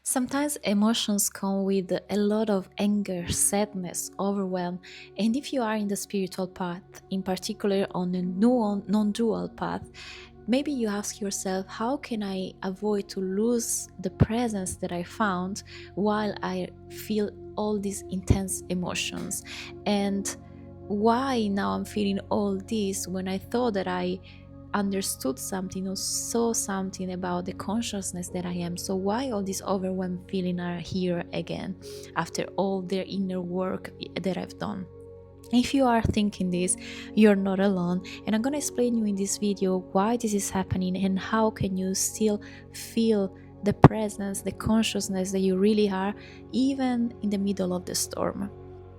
Sometimes emotions come with a lot of anger, sadness, overwhelm, and if you are in the spiritual path, in particular on a non-dual path, maybe you ask yourself, how can I avoid to lose the presence that I found while I feel all these intense emotions? And why now I'm feeling all this when I thought that I understood something or saw something about the consciousness that I am? So why all these overwhelmed feelings are here again after all their inner work that I've done? If you are thinking this, you're not alone, and I'm going to explain you in this video why this is happening and how can you still feel the presence, the consciousness that you really are, even in the middle of the storm.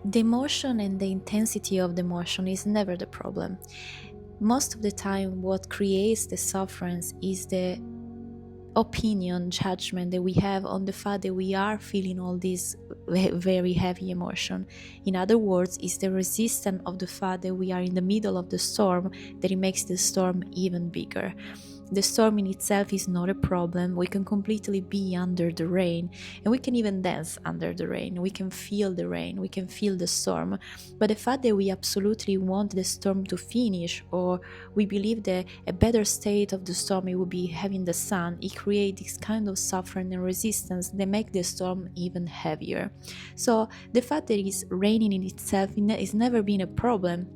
The emotion and the intensity of the emotion is never the problem. Most of the time, what creates the sufferance is the opinion, judgment that we have on the fact that we are feeling all this very heavy emotion. In other words, it's the resistance of the fact that we are in the middle of the storm that it makes the storm even bigger. The storm in itself is not a problem. We can completely be under the rain, and we can even dance under the rain. We can feel the rain, we can feel the storm. But the fact that we absolutely want the storm to finish, or we believe that a better state of the storm it would be having the sun, it creates this kind of suffering and resistance that make the storm even heavier. So the fact that it's raining in itself is never been a problem.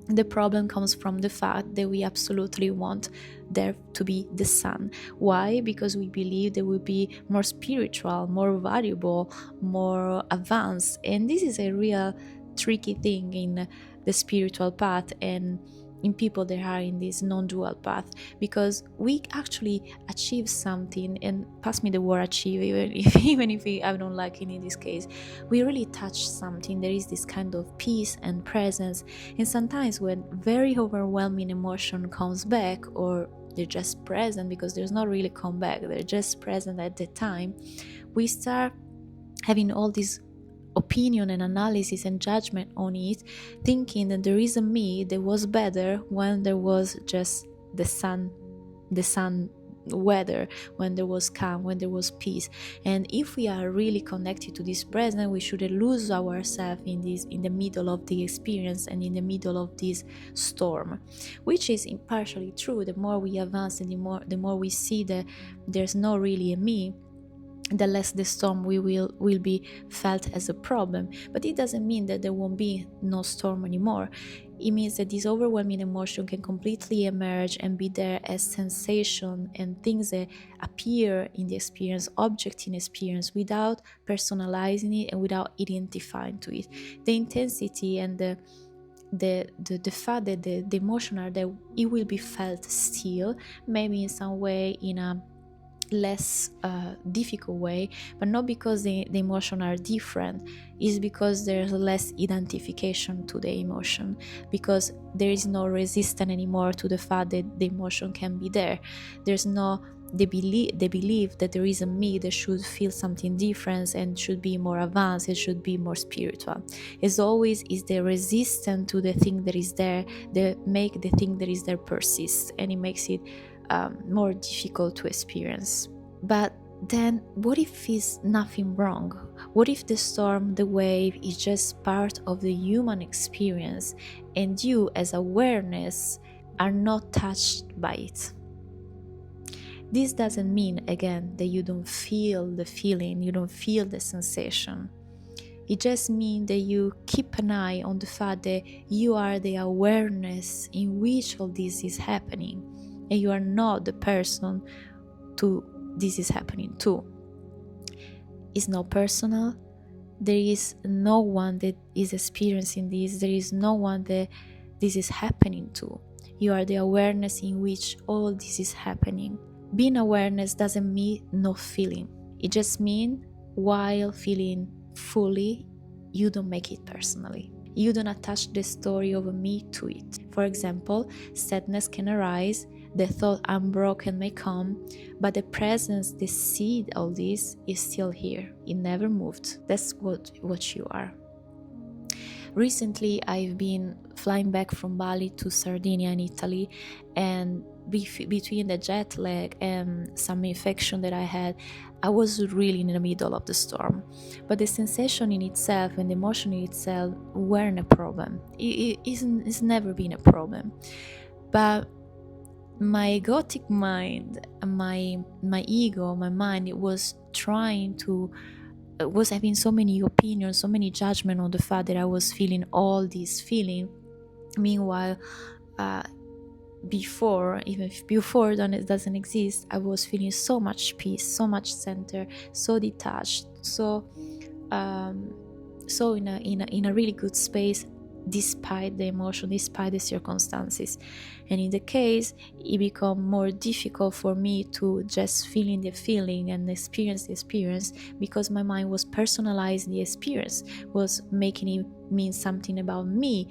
The problem comes from the fact that we absolutely want there to be the sun. Why? Because we believe that we'll be more spiritual, more valuable, more advanced. And this is a real tricky thing in the spiritual path and in people that are in this non-dual path, because we actually achieve something, and pass me the word achieve, even if I don't like it in this case, we really touch something. There is this kind of peace and presence, and sometimes when very overwhelming emotion comes back, or they're just present, because there's not really come back, they're just present at the time, we start having all these opinion and analysis and judgment on it, thinking that there is a me that was better when there was just the sun weather, when there was calm, when there was peace. And if we are really connected to this present, we shouldn't lose ourselves in the middle of the experience and in the middle of this storm, which is partially true. The more we advance and the more we see that there's not really a me, the less the storm will be felt as a problem. But it doesn't mean that there won't be no storm anymore. It means that this overwhelming emotion can completely emerge and be there as sensation and things that appear in the experience, object in experience, without personalizing it and without identifying to it. The intensity and the fact that the emotion are there, it will be felt still, maybe in some way in a less difficult way, but not because the emotion are different. Is because there's less identification to the emotion, because there is no resistance anymore to the fact that the emotion can be there. There's no the belief that there is a me that should feel something different and should be more advanced, it should be more spiritual. As always, is the resistance to the thing that is there that make the thing that is there persist, and it makes it more difficult to experience. But then what if it's nothing wrong? What if the storm, the wave, is just part of the human experience and you as awareness are not touched by it? This doesn't mean, again, that you don't feel the feeling, you don't feel the sensation. It just means that you keep an eye on the fact that you are the awareness in which all this is happening, and you are not the person to this is happening to. It's not personal. There is no one that is experiencing this. There is no one that this is happening to. You are the awareness in which all this is happening. Being awareness doesn't mean no feeling. It just means while feeling fully, you don't make it personally. You don't attach the story of a me to it. For example, sadness can arise, the thought I'm broken may come, but the presence, the seed of this is still here. It never moved. That's what you are. Recently, I've been flying back from Bali to Sardinia in Italy, and between the jet lag and some infection that I had, I was really in the middle of the storm, but the sensation in itself and the emotion in itself weren't a problem. It's never been a problem. But my egotic mind, my ego, my mind, it was trying to was having so many opinions, so many judgment on the fact that I was feeling all this feeling. Meanwhile, before, even if before it doesn't exist, I was feeling so much peace, so much center, so detached, so in a really good space, despite the emotion, despite the circumstances. And in the case, it became more difficult for me to just feeling the feeling and experience the experience, because my mind was personalizing the experience, was making it mean something about me.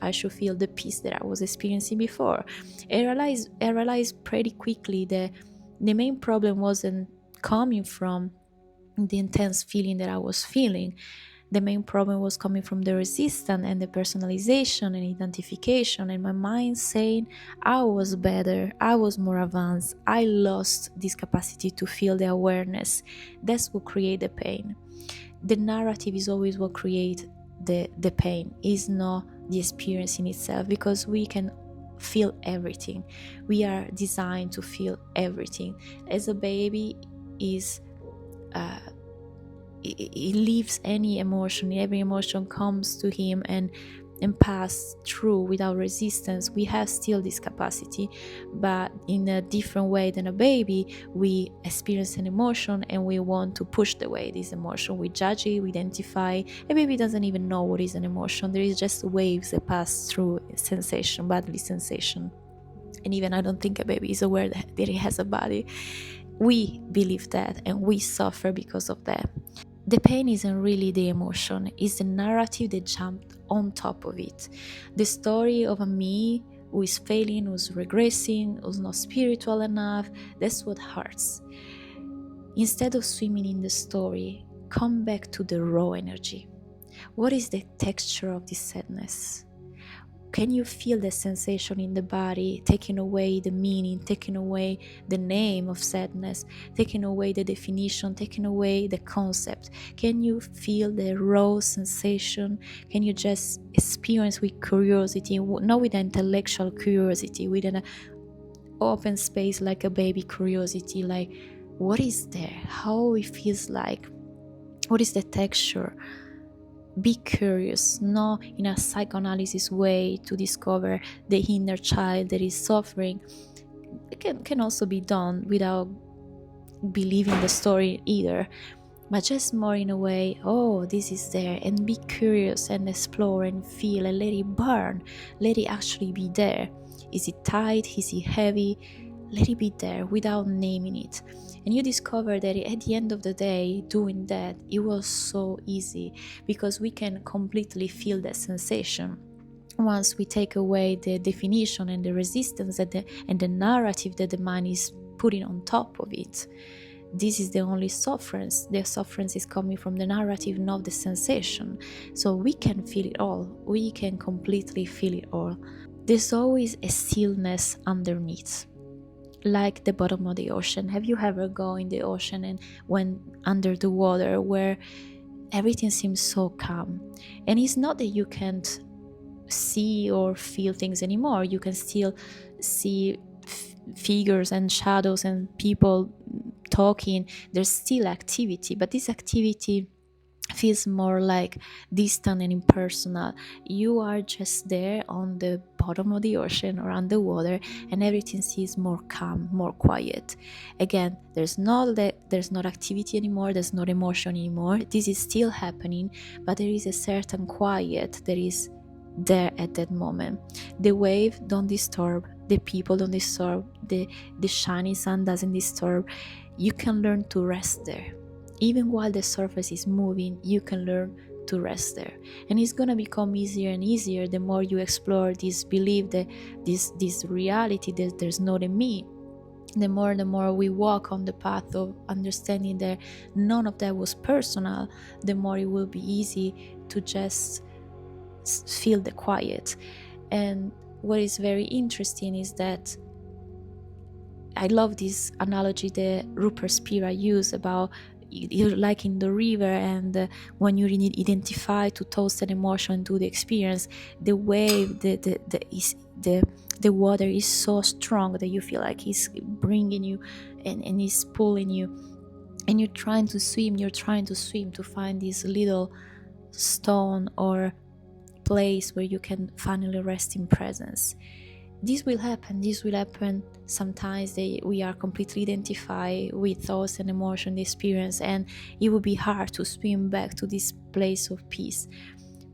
I should feel the peace that I was experiencing before. I realized pretty quickly that the main problem wasn't coming from the intense feeling that I was feeling. The main problem was coming from the resistance and the personalization and identification, and my mind saying I was better, I was more advanced, I lost this capacity to feel the awareness. That's what create the pain. The narrative is always what create the pain, is not the experience in itself, because we can feel everything. We are designed to feel everything. As a baby is it leaves any emotion, every emotion comes to him and pass through without resistance. We have still this capacity, but in a different way than a baby. We experience an emotion and we want to push away this emotion. We judge it, we identify. A baby doesn't even know what is an emotion. There is just waves that pass through sensation, bodily sensation. And even I don't think a baby is aware that it has a body. We believe that and we suffer because of that. The pain isn't really the emotion, it's the narrative that jumped on top of it. The story of a me who is failing, who's regressing, who's not spiritual enough, that's what hurts. Instead of swimming in the story, come back to the raw energy. What is the texture of this sadness? Can you feel the sensation in the body, taking away the meaning, taking away the name of sadness, taking away the definition, taking away the concept? Can you feel the raw sensation? Can you just experience with curiosity, not with intellectual curiosity, with an open space like a baby curiosity, like what is there, how it feels like, what is the texture? Be curious, not in a psychoanalysis way to discover the inner child that is suffering. It can also be done without believing the story either, but just more in a way, oh, this is there, and be curious and explore and feel and let it burn, let it actually be there. Is it tight? Is it heavy? Let it be there without naming it. And you discover that at the end of the day, doing that, it was so easy, because we can completely feel that sensation once we take away the definition and the resistance and the narrative that the mind is putting on top of it. This is the only sufferance. The sufferance is coming from the narrative, not the sensation. So we can feel it all. We can completely feel it all. There's always a stillness underneath, like the bottom of the ocean. Have you ever gone in the ocean and went under the water where everything seems so calm? And it's not that you can't see or feel things anymore. You can still see figures and shadows and people talking. There's still activity, but this activity feels more like distant and impersonal. You are just there on the bottom of the ocean or underwater, and everything seems more calm, more quiet. Again, there's not activity anymore, there's not emotion anymore. This is still happening, but there is a certain quiet that is there at that moment. The wave don't disturb, the people don't disturb, the shining sun doesn't disturb. You can learn to rest there. Even while the surface is moving, you can learn to rest there. And it's going to become easier and easier the more you explore this belief, that this reality that there's not a me. The more we walk on the path of understanding that none of that was personal, the more it will be easy to just feel the quiet. And what is very interesting is that I love this analogy that Rupert Spira used about you're like in the river, and when you really identify to toast an emotion to the experience, the wave, the water is so strong that you feel like it's bringing you and it's pulling you, and you're trying to swim to find this little stone or place where you can finally rest in presence. This will happen sometimes we are completely identified with thoughts and emotion, the experience, and it will be hard to swim back to this place of peace.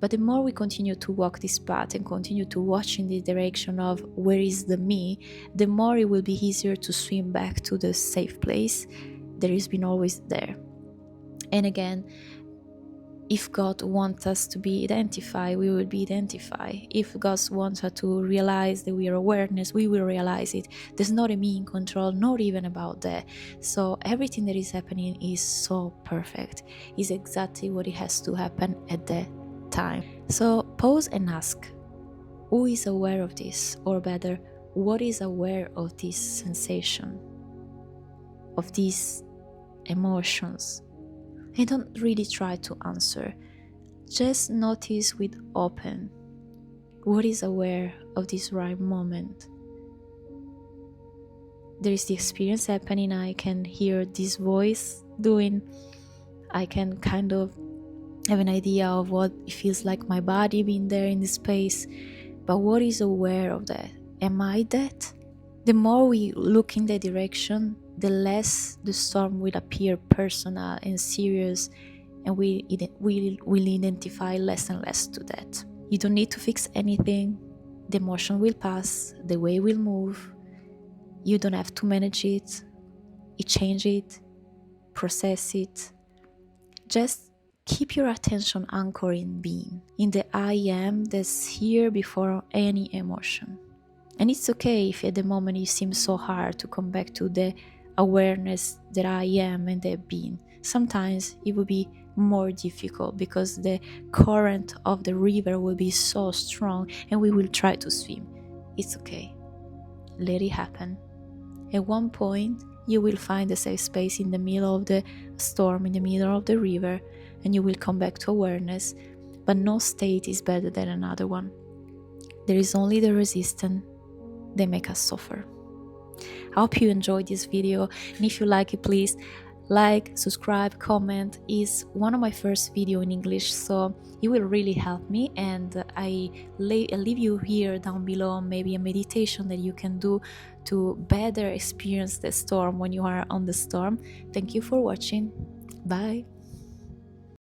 But the more we continue to walk this path and continue to watch in the direction of where is the me, the more it will be easier to swim back to the safe place that has been always there. And again, if God wants us to be identified, we will be identified. If God wants us to realize that we are awareness, we will realize it. There's not a me in control, not even about that. So everything that is happening is so perfect. Is exactly what it has to happen at that time. So pause and ask, who is aware of this? Or better, what is aware of this sensation, of these emotions? And don't really try to answer. Just notice with open what is aware of this right moment. There is the experience happening. I can hear this voice doing. I can kind of have an idea of what it feels like my body being there in this space. But what is aware of that? Am I that? The more we look in that direction, the less the storm will appear personal and serious, and we will identify less and less to that. You don't need to fix anything. The emotion will pass, the way will move. You don't have to manage it, change it, process it. Just keep your attention anchored in being, in the I am that's here before any emotion. And it's okay if at the moment it seems so hard to come back to the awareness that I am and that being. Sometimes it will be more difficult because the current of the river will be so strong and we will try to swim. It's okay. Let it happen. At one point, you will find a safe space in the middle of the storm, in the middle of the river, and you will come back to awareness. But no state is better than another one. There is only the resistance. They make us suffer. I hope you enjoyed this video, and if you like it, please like, subscribe, comment. It's one of my first video in English, so it will really help me, and I leave you here down below maybe a meditation that you can do to better experience the storm when you are on the storm. Thank you for watching. Bye.